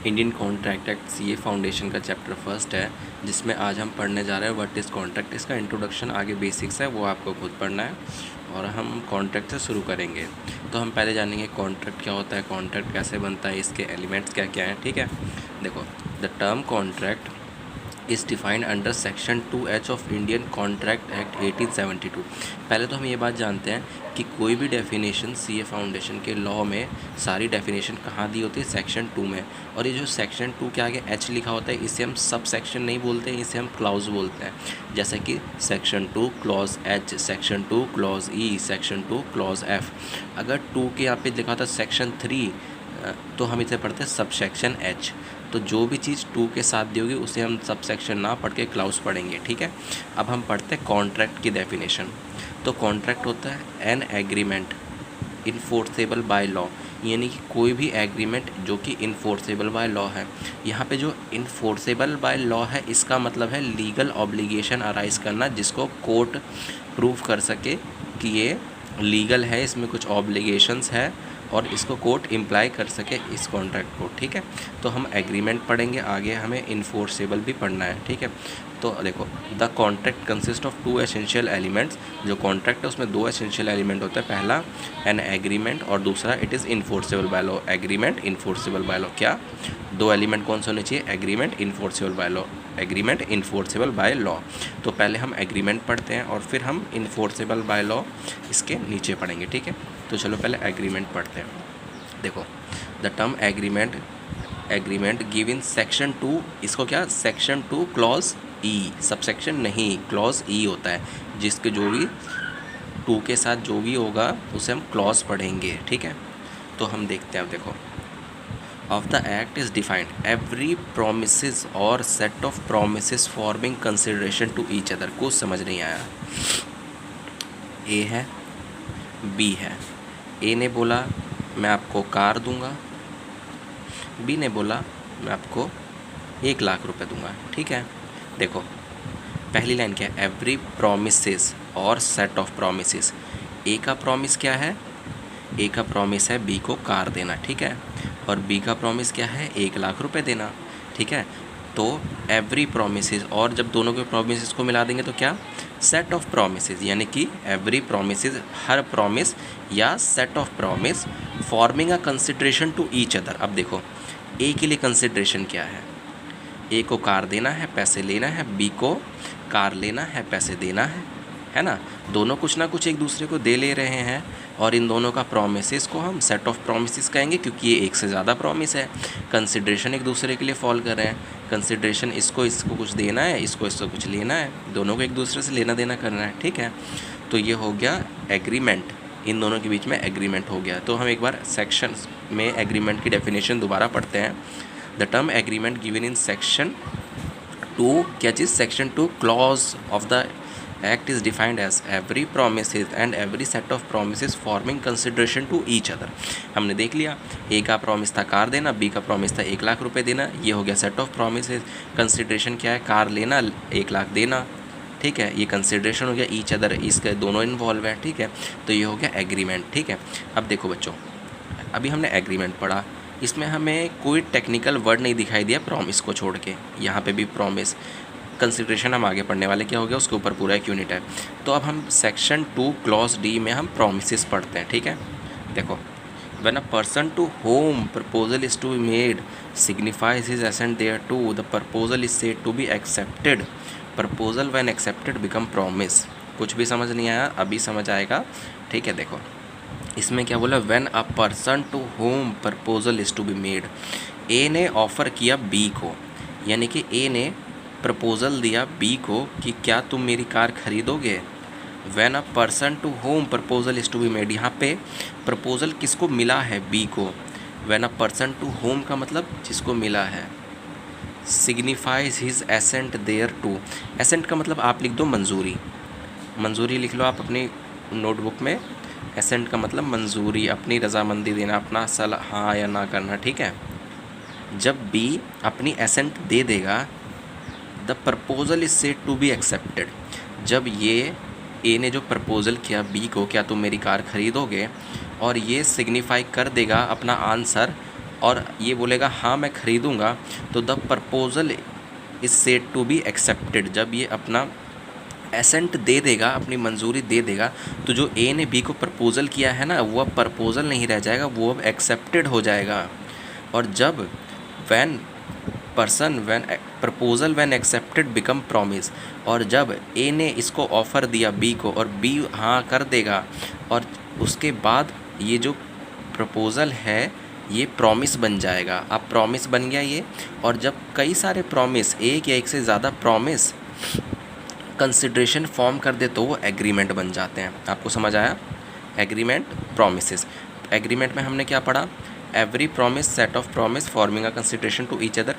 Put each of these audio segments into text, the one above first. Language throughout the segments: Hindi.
Indian contract act CA foundation का चैप्टर फर्स्ट है, जिसमें आज हम पढ़ने जा रहे हैं व्हाट इज़ कॉन्ट्रैक्ट। इसका इंट्रोडक्शन आगे बेसिक्स है, वो आपको खुद पढ़ना है और हम कॉन्ट्रैक्ट से शुरू करेंगे। तो हम पहले जानेंगे कॉन्ट्रैक्ट क्या होता है, कॉन्ट्रैक्ट कैसे बनता है, इसके एलिमेंट्स क्या क्या हैं। ठीक है, देखो, the term contract is defined under section 2H of Indian contract act 1872। पहले तो हम ये बात जानते हैं कि कोई भी डेफिनेशन सीए फाउंडेशन के लॉ में सारी डेफिनेशन कहाँ दी होती है, सेक्शन 2 में। और ये जो सेक्शन 2 के आगे H लिखा होता है, इसे हम सब सेक्शन नहीं बोलते हैं, इसे हम क्लॉज बोलते हैं। जैसे कि section 2 clause H, section 2 clause E, section 2 clause F। अगर 2 के यहाँ पे लिखा था सेक्शन 3, तो हम इसे पढ़ते हैं सब सेक्शन H। तो जो भी चीज़ 2 के साथ दी होगी उसे हम सब सेक्शन ना पढ़ के क्लाउज पढ़ेंगे। ठीक है, अब हम पढ़ते हैं कॉन्ट्रैक्ट की डेफिनेशन। तो कॉन्ट्रैक्ट होता है an agreement enforceable by law, यानी कि कोई भी एग्रीमेंट जो कि इन्फोर्सेबल बाय लॉ है। यहाँ पे जो इन्फोर्सेबल बाय लॉ है, इसका मतलब है लीगल ऑब्लिगेशन अराइज करना, जिसको कोर्ट प्रूव कर सके कि ये लीगल है, इसमें कुछ ऑब्लिगेशंस है और इसको कोर्ट इम्प्लाई कर सके इस कॉन्ट्रैक्ट को। ठीक है, तो हम एग्रीमेंट पढ़ेंगे, आगे हमें इन्फोर्सेबल भी पढ़ना है। ठीक है, तो देखो, the contract consist of 2 essential elements. जो कॉन्ट्रैक्ट है उसमें 2 एसेंशियल एलिमेंट होते हैं, पहला एन एग्रीमेंट और दूसरा it is enforceable by law. Agreement, enforceable by law, क्या 2 एलिमेंट कौन से होने चाहिए, agreement, enforceable by law. Agreement, enforceable by law. तो पहले हम एग्रीमेंट पढ़ते हैं और फिर हम इन्फोर्सेबल बाय लॉ इसके नीचे पढ़ेंगे। ठीक है, तो चलो पहले एग्रीमेंट पढ़ते हैं। देखो, the term agreement give in section 2, इसको क्या, section 2 clause E, sub section नहीं, क्लॉज E होता है, जिसके जो भी 2 के साथ जो भी होगा उसे हम क्लॉज पढ़ेंगे। ठीक है, तो हम देखते हैं। अब देखो, of the act is defined every promises और set of promises forming consideration to each other. कुछ समझ नहीं आया। ए है, बी है। ए ने बोला मैं आपको कार दूंगा, बी ने बोला मैं आपको 1,00,000 रुपये दूंगा। ठीक है, देखो पहली लाइन क्या है, एवरी प्रोमिसेस और सेट ऑफ प्रोमिसेस। ए का प्रॉमिस क्या है, ए का प्रॉमिस है बी को कार देना। ठीक है, और बी का प्रॉमिस क्या है, 1,00,000 रुपये देना। ठीक है, तो एवरी प्रोमिसेस, और जब दोनों के प्रोमिसेस को मिला देंगे तो क्या, सेट ऑफ प्रोमिसेस, यानी कि एवरी प्रोमिसेस, हर प्रॉमिस या set of promise forming a consideration to each other. अब देखो, ए के लिए कंसिडरेशन क्या है, ए को कार देना है, पैसे लेना है, बी को कार लेना है, पैसे देना है ना। दोनों कुछ ना कुछ एक दूसरे को दे ले रहे हैं, और इन दोनों का प्रोमिसेस को हम सेट ऑफ प्रोमिसेस कहेंगे, क्योंकि ये एक से ज़्यादा प्रॉमिस है। कंसिडरेशन एक दूसरे के लिए फॉल कर रहे हैं, कंसिडरेशन इसको कुछ देना है, इसको कुछ लेना है, दोनों को एक दूसरे से लेना देना करना है। ठीक है, तो ये हो गया एग्रीमेंट, इन दोनों के बीच में एग्रीमेंट हो गया। तो हम एक बार सेक्शन में एग्रीमेंट की डेफिनेशन दोबारा पढ़ते हैं। The term agreement given in section 2, क्या चीज़, section 2 clause of the act is defined as every promises and every set of promises forming consideration to each other. हमने देख लिया, ए का प्रॉमिस था कार देना, बी का प्रॉमिस था 1,00,000 रुपये देना, ये हो गया सेट ऑफ प्रोमिसेस। कंसिडरेशन क्या है, कार लेना, 1,00,000 देना। ठीक है, ये कंसिडरेशन हो गया, ईच अदर, इसके दोनों इन्वॉल्व है। ठीक है, तो ये हो गया एग्रीमेंट। ठीक है, अब देखो बच्चों, अभी हमने एग्रीमेंट पढ़ा, इसमें हमें कोई टेक्निकल वर्ड नहीं दिखाई दिया प्रॉमिस को छोड़ के। यहाँ पे भी प्रॉमिस, कंसिडरेशन हम आगे पढ़ने वाले क्या हो गया, उसके ऊपर पूरा एक यूनिट है। तो अब हम सेक्शन 2 क्लॉज डी में हम प्रॉमिसेस पढ़ते हैं। ठीक है, देखो, when a person to whom proposal is to be made signifies his assent thereto, the proposal is said to be accepted. Proposal when accepted become promise. कुछ भी समझ नहीं आया, अभी समझ आएगा। ठीक है, देखो इसमें क्या बोला, when a person to whom proposal is to be made. A ने ऑफ़र किया बी को, यानी कि ए ने प्रपोजल दिया बी को कि क्या तुम मेरी कार खरीदोगे। When a person to whom proposal is to be made, यहाँ पे प्रपोजल किसको मिला है, बी को। When a person to whom का मतलब जिसको मिला है, signifies his assent thereto. Assent का मतलब आप लिख दो मंजूरी, मंजूरी लिख लो आप अपनी नोटबुक में। एसेंट का मतलब मंजूरी, अपनी रजामंदी देना, अपना सलाह हाँ या ना करना। ठीक है, जब बी अपनी एसेंट दे देगा, the proposal is said to be accepted. जब ये ए ने जो प्रपोजल किया बी को, क्या तुम मेरी कार खरीदोगे, और ये सिग्निफाई कर देगा अपना आंसर और ये बोलेगा हाँ मैं ख़रीदूँगा, तो the proposal is said to be accepted. जब ये अपना एसेंट दे देगा, अपनी मंजूरी दे देगा, तो जो ए ने बी को प्रपोज़ल किया है ना, वो अब प्रपोज़ल नहीं रह जाएगा, वो अब एक्सेप्टेड हो जाएगा। और जब when proposal when accepted become promise, और जब ए ने इसको ऑफ़र दिया बी को और बी हाँ कर देगा, और उसके बाद ये जो प्रपोज़ल है ये प्रॉमिस बन जाएगा। अब प्रॉमिस बन गया ये, और जब कई सारे प्रॉमिस, एक या एक से ज़्यादा प्रॉमिस कंसिडरेशन फॉर्म कर दे तो वो एग्रीमेंट बन जाते हैं। आपको समझ आया? Agreement, promises. एग्रीमेंट में हमने क्या पढ़ा? Every promise set of promise forming a consideration to each other.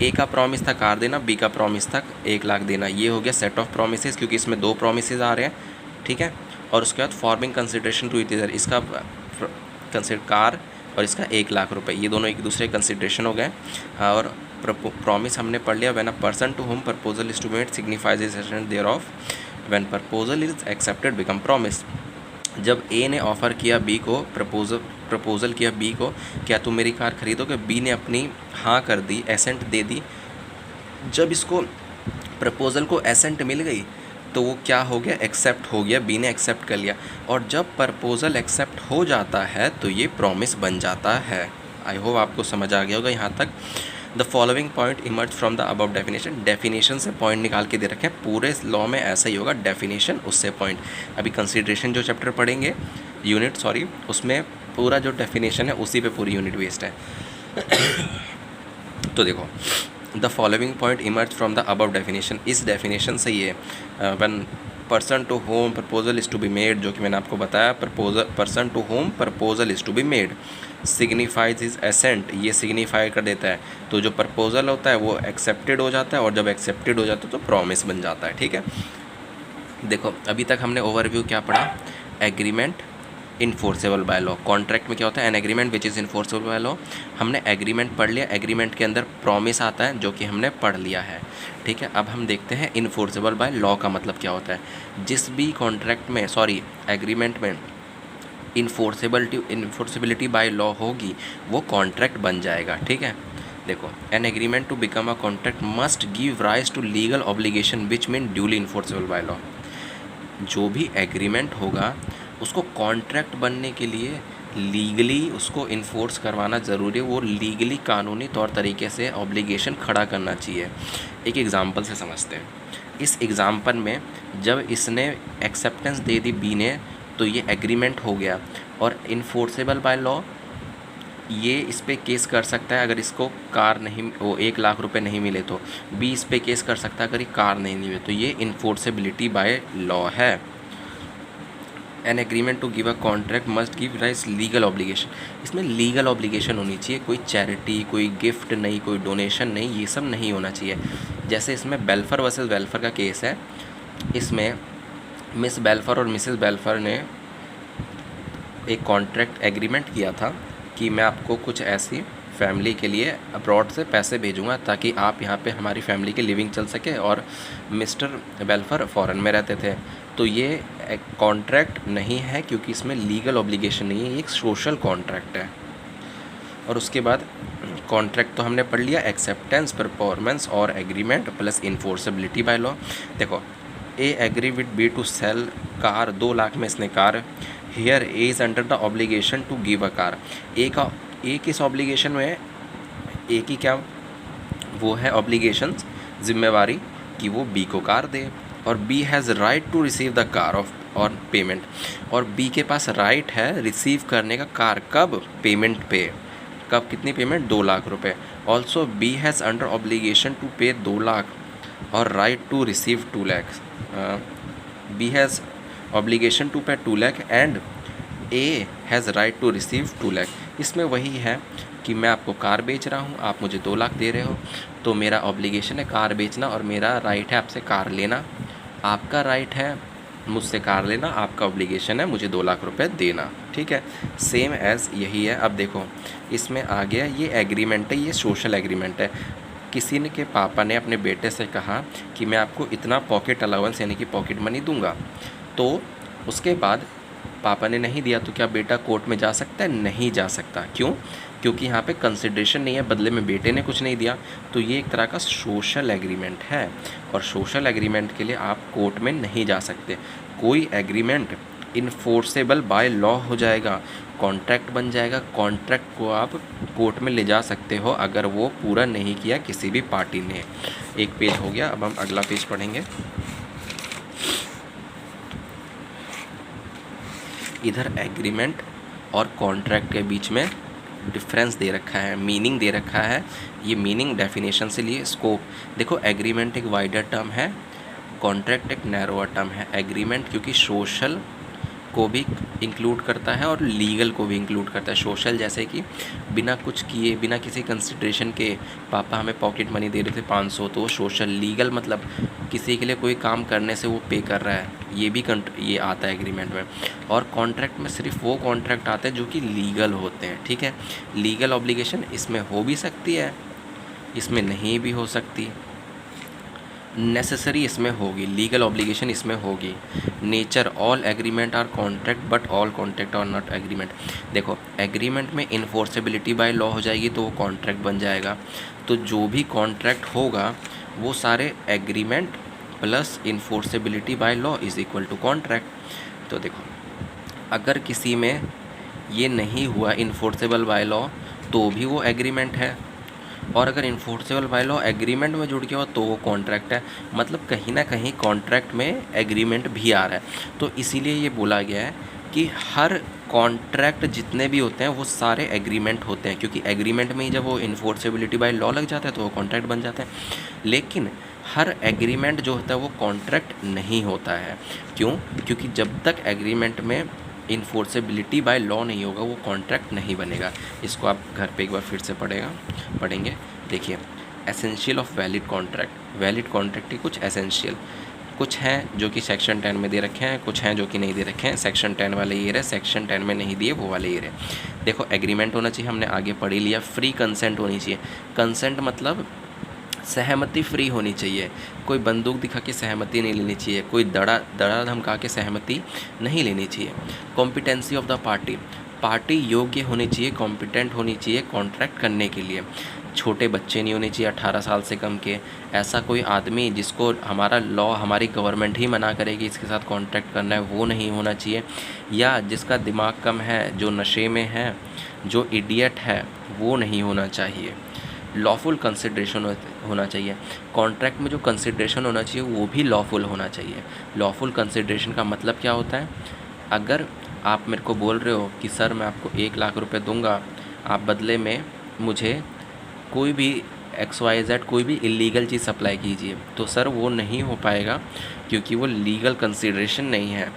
A का प्रॉमिस था कार देना, बी का प्रॉमिस था 1 लाख देना, ये हो गया सेट ऑफ प्रॉमिसेस, क्योंकि इसमें 2 प्रॉमिसेस आ रहे हैं, ठीक है। और उसके बाद forming consideration to each other, इसका कार और इसका 1 लाख रुपए, ये दोनों एक दूसरे कंसिडरेशन हो गए। और प्रॉमिस हमने पढ़ लिया, when a person to whom proposal is to made signifies assent thereof, when proposal is accepted become promise. जब ए ने ऑफ़र किया बी को, प्रपोज़ल किया बी को, क्या तुम मेरी कार खरीदोगे, बी ने अपनी हाँ कर दी, एसेंट दे दी। जब इसको प्रपोज़ल को एसेंट मिल गई तो वो क्या हो गया? एक्सेप्ट हो गया, बी ने एक्सेप्ट कर लिया। और जब प्रपोज़ल एक्सेप्ट हो जाता है तो ये प्रॉमिस बन जाता है। आई होप आपको समझ आ गया होगा यहाँ तक। The following point emerge from the above definition. Definition से पॉइंट निकाल के दे रखे हैं, पूरे लॉ में ऐसा ही होगा, डेफिनेशन उससे पॉइंट। अभी कंसिडरेशन जो चैप्टर पढ़ेंगे उसमें पूरा जो डेफिनेशन है उसी पे पूरी यूनिट बेस्ड है। तो देखो, the following point emerge from the above definition, इस डेफिनेशन से ये one person to whom proposal is to be made, जो कि मैंने आपको बताया, person to whom proposal is to be made signifies is assent, ये सिग्निफाई कर देता है। तो जो प्रपोजल होता है वो एक्सेप्टेड हो जाता है, और जब एक्सेप्टेड हो जाता है तो प्रॉमिस बन जाता है, ठीक है। देखो, अभी तक हमने ओवरव्यू क्या पढ़ा? Agreement enforceable by law. Contract में क्या होता है? An agreement which is enforceable by law. हमने एग्रीमेंट पढ़ लिया, एग्रीमेंट के अंदर प्रॉमिस आता है जो कि हमने पढ़ लिया है, ठीक है। अब हम देखते हैं इन्फोर्सेबल बाय लॉ का मतलब क्या होता है। जिस भी कॉन्ट्रैक्ट में, एग्रीमेंट में इन्फोर्सेबिलिटी बाय लॉ होगी वो कॉन्ट्रैक्ट बन जाएगा, ठीक है। देखो, an agreement to become a contract must give rise to legal obligation which mean duly enforceable by law. जो भी एग्रीमेंट होगा उसको कॉन्ट्रैक्ट बनने के लिए लीगली उसको इन्फोर्स करवाना ज़रूरी है, वो लीगली कानूनी तौर तरीके से ऑब्लिगेशन खड़ा करना चाहिए। एक एग्ज़ाम्पल से समझते हैं। इस एग्ज़ाम्पल में जब इसने एक्सेप्टेंस दे दी बी ने तो ये एग्रीमेंट हो गया, और इन्फोर्सेबल बाय लॉ ये इस पे केस कर सकता है अगर इसको कार नहीं, वो 1 लाख रुपए नहीं मिले तो। बी इस पे केस कर सकता है अगर ये कार नहीं मिले, तो ये इन्फोर्सेबिलिटी बाय लॉ है। An agreement to give a contract must give rise legal obligation. इसमें लीगल ऑब्लिगेशन होनी चाहिए, कोई चैरिटी, कोई गिफ्ट नहीं, कोई डोनेशन नहीं, ये सब नहीं होना चाहिए। जैसे इसमें बेल्फर वर्सेस वेल्फर का केस है, इसमें मिस बेल्फर और मिसेस बेल्फर ने एक कॉन्ट्रैक्ट एग्रीमेंट किया था कि मैं आपको कुछ ऐसी फैमिली के लिए अब्रॉड से पैसे भेजूंगा ताकि आप यहाँ पे हमारी फैमिली की लिविंग चल सके, और मिस्टर बेल्फर फॉरेन में रहते थे। तो ये एक कॉन्ट्रैक्ट नहीं है क्योंकि इसमें लीगल ऑब्लिगेशन नहीं है, ये एक सोशल कॉन्ट्रैक्ट है। और उसके बाद कॉन्ट्रैक्ट तो हमने पढ़ लिया, एक्सेप्टेंस, परफॉर्मेंस और agreement plus enforceability by law. देखो, A agree with B to sell car, 2 lakh में इसने car, here A is under the obligation to give a car. A किस ऑब्लिगेशन में है? ए की क्या वो है ऑब्लिगेशन, जिम्मेवारी कि वो बी को कार दे, और B has right to receive the car of और पेमेंट, और बी के पास राइट है रिसीव करने का कार, कब? पेमेंट पे। कब? कितनी पेमेंट? 2 लाख रुपए। Also B has under obligation to pay 2 lakh और right to receive 2 lakh. B has obligation to pay 2 lakh and A has right to receive 2 lakh. इसमें वही है कि मैं आपको कार बेच रहा हूँ, आप मुझे 2 लाख दे रहे हो, तो मेरा ऑब्लिगेशन है कार बेचना और मेरा राइट है आपसे कार लेना। आपका राइट है मुझसे कार लेना, आपका ऑब्लिगेशन है मुझे 2 लाख रुपए देना, ठीक है। सेम एज़ यही है। अब देखो, इसमें आ गया ये एग्रीमेंट है, ये सोशल एग्रीमेंट है। किसी ने के पापा ने अपने बेटे से कहा कि मैं आपको इतना पॉकेट अलाउंस यानी कि पॉकेट मनी दूंगा, तो उसके बाद पापा ने नहीं दिया तो क्या बेटा कोर्ट में जा सकता है? नहीं जा सकता। क्यों? क्योंकि यहाँ पे कंसिडरेशन नहीं है, बदले में बेटे ने कुछ नहीं दिया। तो ये एक तरह का सोशल एग्रीमेंट है, और सोशल एग्रीमेंट के लिए आप कोर्ट में नहीं जा सकते। कोई एग्रीमेंट इन्फोर्सेबल बाय लॉ हो जाएगा, कॉन्ट्रैक्ट बन जाएगा। कॉन्ट्रैक्ट को आप कोर्ट में ले जा सकते हो अगर वो पूरा नहीं किया किसी भी पार्टी ने। एक पेज हो गया, अब हम अगला पेज पढ़ेंगे। इधर एग्रीमेंट और कॉन्ट्रैक्ट के बीच में डिफरेंस दे रखा है, मीनिंग दे रखा है। ये मीनिंग डेफिनेशन से लिए स्कोप देखो, एग्रीमेंट एक वाइडर टर्म है, कॉन्ट्रैक्ट एक नैरोअर टर्म है। एग्रीमेंट क्योंकि सोशल को भी इंक्लूड करता है और लीगल को भी इंक्लूड करता है। सोशल जैसे कि बिना कुछ किए, बिना किसी कंसिडरेशन के पापा हमें पॉकेट मनी दे रहे थे 500, तो वो सोशल। लीगल मतलब किसी के लिए कोई काम करने से वो पे कर रहा है, ये भी ये आता है एग्रीमेंट में। और कॉन्ट्रैक्ट में सिर्फ वो कॉन्ट्रैक्ट आते हैं जो कि लीगल होते हैं, ठीक है। लीगल ऑब्लिगेशन इसमें हो भी सकती है, इसमें नहीं भी हो सकती। नेसेसरी इसमें होगी, लीगल ऑब्लिगेशन इसमें होगी। Nature, all agreement are contract but all contract are not agreement. देखो, एग्रीमेंट में इन्फोर्सेबिलिटी बाय लॉ हो जाएगी तो वो कॉन्ट्रैक्ट बन जाएगा। तो जो भी कॉन्ट्रैक्ट होगा वो सारे agreement plus enforceability by law is equal to contract. तो देखो, अगर किसी में ये नहीं हुआ इन्फोर्सेबल बाय लॉ तो भी वो एग्रीमेंट है, और अगर इन्फोर्सेबल बाय लॉ एग्रीमेंट में जुड़ गया हो तो वो कॉन्ट्रैक्ट है। मतलब कहीं ना कहीं कॉन्ट्रैक्ट में एग्रीमेंट भी आ रहा है। तो इसीलिए ये बोला गया है कि हर कॉन्ट्रैक्ट जितने भी होते हैं वो सारे एग्रीमेंट होते हैं, क्योंकि एग्रीमेंट में ही जब वो इन्फोर्सेबिलिटी बाय लॉ लग जाता है तो वो कॉन्ट्रैक्ट बन जाता है। लेकिन हर एग्रीमेंट जो होता है वो कॉन्ट्रैक्ट नहीं होता है। क्यों? क्योंकि जब तक एग्रीमेंट में इन्फोर्सेबिलिटी बाय लॉ नहीं होगा वो कॉन्ट्रैक्ट नहीं बनेगा। इसको आप घर पे एक बार फिर से पढ़ेंगे। देखिए, essential of valid contract. Valid contract की कुछ एसेंशियल कुछ हैं जो कि सेक्शन 10 में दे रखे हैं, कुछ हैं जो कि नहीं दे रखे हैं। सेक्शन 10 वाले ये रहे, सेक्शन 10 में नहीं दिए वो वाले ये रहे। देखो, एग्रीमेंट होना चाहिए, हमने आगे पढ़ ही लिया। फ्री कंसेंट होनी चाहिए। कंसेंट मतलब सहमति फ्री होनी चाहिए। कोई बंदूक दिखा के सहमति नहीं लेनी चाहिए, कोई दड़ा धमका के सहमति नहीं लेनी चाहिए। Competency of the party. Party योग्य होनी चाहिए, कॉम्पिटेंट होनी चाहिए कॉन्ट्रैक्ट करने के लिए। छोटे बच्चे नहीं होने चाहिए 18 साल से कम के। ऐसा कोई आदमी जिसको हमारा लॉ, हमारी गवर्नमेंट ही मना करेगी इसके साथ कॉन्ट्रैक्ट करना है, वो नहीं होना चाहिए। या जिसका दिमाग कम है, जो नशे में है, जो इडियट है, वो नहीं होना चाहिए। लॉफुल कंसिडरेशन होना चाहिए। कॉन्ट्रैक्ट में जो कंसिडरेशन होना चाहिए वो भी लॉफुल होना चाहिए। लॉफुल कंसिडरेशन का मतलब क्या होता है? अगर आप मेरे को बोल रहे हो कि सर मैं आपको 1 लाख रुपए दूंगा, आप बदले में मुझे कोई भी XYZ कोई भी इलीगल चीज़ सप्लाई कीजिए, तो सर वो नहीं हो पाएगा, क्योंकि वो लीगल कंसिडरेशन नहीं है।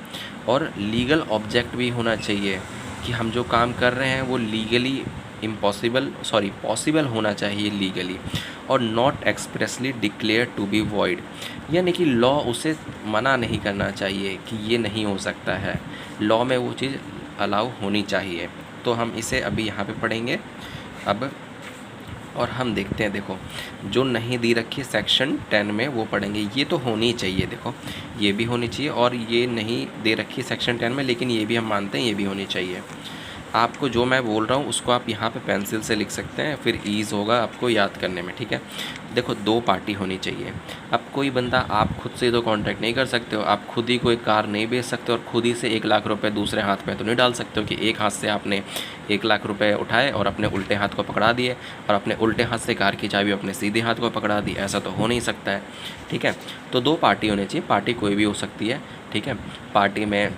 और लीगल ऑब्जेक्ट भी होना चाहिए कि हम जो काम कर रहे हैं वो लीगली पॉसिबल होना चाहिए लीगली, और not expressly declare to be void, यानी कि लॉ उसे मना नहीं करना चाहिए कि ये नहीं हो सकता है। लॉ में वो चीज़ अलाउ होनी चाहिए। तो हम इसे अभी यहाँ पे पढ़ेंगे अब, और हम देखते हैं। देखो, जो नहीं दी रखी सेक्शन 10 में वो पढ़ेंगे। ये तो होनी चाहिए, देखो ये भी होनी चाहिए, और ये नहीं दे रखी सेक्शन 10 में, लेकिन ये भी हम मानते हैं ये भी होनी चाहिए। आपको जो मैं बोल रहा हूँ उसको आप यहाँ पे पेंसिल से लिख सकते हैं, फिर ईज़ होगा आपको याद करने में, ठीक है। देखो, 2 पार्टी होनी चाहिए। अब कोई बंदा, आप खुद से तो कॉन्ट्रैक्ट नहीं कर सकते हो, आप खुद ही कोई कार नहीं बेच सकते, और खुद ही से 1 लाख रुपए दूसरे हाथ में तो नहीं डाल सकते हो कि एक हाथ से आपने 1 लाख रुपए उठाए और अपने उल्टे हाथ को पकड़ा दिए, और अपने उल्टे हाथ से कार की चाबी अपने सीधे हाथ को पकड़ा दी। ऐसा तो हो नहीं सकता है, ठीक है। तो 2 पार्टी होनी चाहिए। पार्टी कोई भी हो सकती है, ठीक है। पार्टी में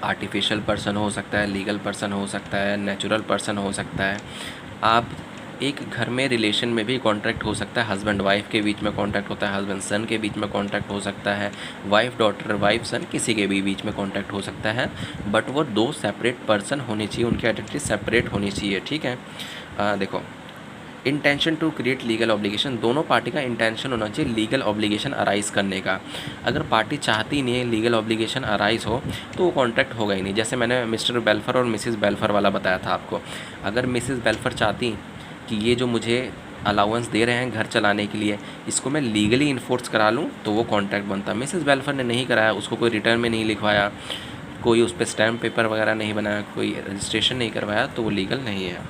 आर्टिफिशियल पर्सन हो सकता है, लीगल पर्सन हो सकता है, नेचुरल पर्सन हो सकता है। आप एक घर में रिलेशन में भी कॉन्ट्रैक्ट हो सकता है। हस्बैंड वाइफ के बीच में कॉन्ट्रैक्ट होता है, हस्बैंड सन के बीच में कॉन्ट्रैक्ट हो सकता है, वाइफ डॉटर, वाइफ सन, किसी के भी बीच में कॉन्ट्रैक्ट हो सकता है। बट वो 2 सेपरेट पर्सन होने चाहिए, उनकी आइडेंटिटी सेपरेट होनी चाहिए, ठीक है। देखो, intention to create legal obligation. दोनों पार्टी का इंटेंशन होना चाहिए लीगल ऑब्लिगेशन अराइज करने का। अगर पार्टी चाहती नहीं है लीगल ऑब्लिगेशन अराइज हो तो वो कॉन्ट्रैक्ट होगा ही नहीं। जैसे मैंने मिस्टर बेल्फर और मिसिस बेल्फर वाला बताया था आपको। अगर मिसिस बेल्फर चाहती कि ये जो मुझे अलाउंस दे रहे हैं घर चलाने के लिए, इसको मैं लीगली इन्फोर्स करा लूँ, तो वो कॉन्ट्रैक्ट बनता। मिसिस बेल्फर ने नहीं कराया, उसको कोई रिटर्न में नहीं लिखवाया, कोई उस पर स्टैम्प पेपर वगैरह नहीं बनाया, कोई रजिस्ट्रेशन नहीं करवाया, तो वो लीगल नहीं है।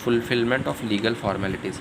Fulfilment of legal formalities,